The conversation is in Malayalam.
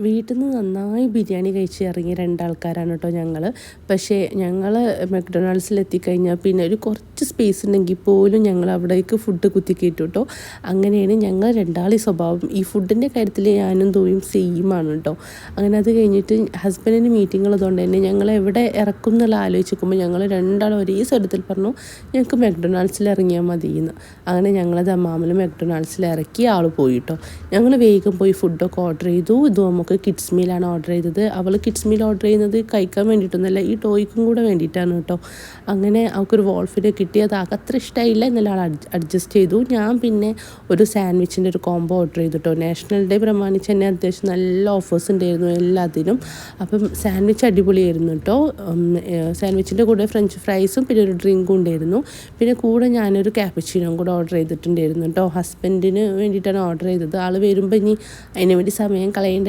വീട്ടിൽ നിന്ന് നന്നായി ബിരിയാണി കഴിച്ച് ഇറങ്ങിയ രണ്ടാൾക്കാരാണ് കേട്ടോ ഞങ്ങൾ. പക്ഷേ ഞങ്ങൾ മക്ഡൊണാൾഡ്സിൽ എത്തിക്കഴിഞ്ഞാൽ പിന്നെ ഒരു കുറച്ച് സ്പേസ് ഉണ്ടെങ്കിൽ പോലും ഞങ്ങൾ അവിടേക്ക് ഫുഡ് കുത്തിക്കയറ്റും കേട്ടോ. അങ്ങനെയാണ് ഞങ്ങൾ രണ്ടാളി സ്വഭാവം. ഈ ഫുഡിൻ്റെ കാര്യത്തിൽ ഞാനും തോയും സെയിമാണ് കേട്ടോ. അങ്ങനെ അത് കഴിഞ്ഞിട്ട് ഹസ്ബൻഡിന് മീറ്റിംഗ് ഉള്ളതുകൊണ്ട് തന്നെ ഞങ്ങൾ എവിടെ ഇറക്കും എന്നുള്ള ആലോചിക്കുമ്പോൾ ഞങ്ങൾ രണ്ടാളും ഒരേ സ്വരത്തിൽ പറഞ്ഞു ഞങ്ങൾക്ക് മക്ഡൊണാൾഡ്സിൽ ഇറങ്ങിയാൽ മതിയെന്ന്. അങ്ങനെ ഞങ്ങളത് അമ്മാമൽ മക്ഡൊണാൾഡ്സിൽ ഇറക്കി ആൾ പോയി കേട്ടോ. ഞങ്ങൾ വേഗം പോയി ഫുഡൊക്കെ ഓർഡർ ചെയ്തു. ഇത് നമുക്ക് കിഡ്സ് മീലാണ് ഓർഡർ ചെയ്തത്. അവൾ കിഡ്സ് മീൽ ഓർഡർ ചെയ്യുന്നത് കഴിക്കാൻ വേണ്ടിയിട്ടൊന്നുമല്ല, ഈ ടോയ്ക്കും കൂടെ വേണ്ടിയിട്ടാണ് കേട്ടോ. അങ്ങനെ അവൾക്കൊരു വോൾഫിനെ കിട്ടി. അത് ആൾക്ക് അത്ര ഇഷ്ടമായില്ല, എന്നുള്ള ആൾ അഡ്ജസ്റ്റ് ചെയ്തു. ഞാൻ പിന്നെ ഒരു സാൻഡ്വിച്ചിൻ്റെ ഒരു കോംബോ ഓർഡർ ചെയ്തു കേട്ടോ. നാഷണൽ ഡേ പ്രമാണിച്ച് തന്നെ അത്യാവശ്യം നല്ല ഓഫേഴ്സ് ഉണ്ടായിരുന്നു എല്ലാത്തിനും. അപ്പം സാൻഡ്വിച്ച് അടിപൊളിയായിരുന്നു കേട്ടോ. സാൻഡ്വിച്ചിൻ്റെ കൂടെ ഫ്രഞ്ച് ഫ്രൈസും പിന്നെ ഒരു ഡ്രിങ്കും ഉണ്ടായിരുന്നു. പിന്നെ കൂടെ ഞാനൊരു ക്യാപ്പച്ചിനോയും കൂടെ ഓർഡർ ചെയ്തിട്ടുണ്ടായിരുന്നു കേട്ടോ. ഹസ്ബൻഡിന് വേണ്ടിയിട്ടാണ് ഓർഡർ ചെയ്തത്. ആൾ വരുമ്പോൾ ഇനി അതിന് വേണ്ടി സമയം കളയേണ്ട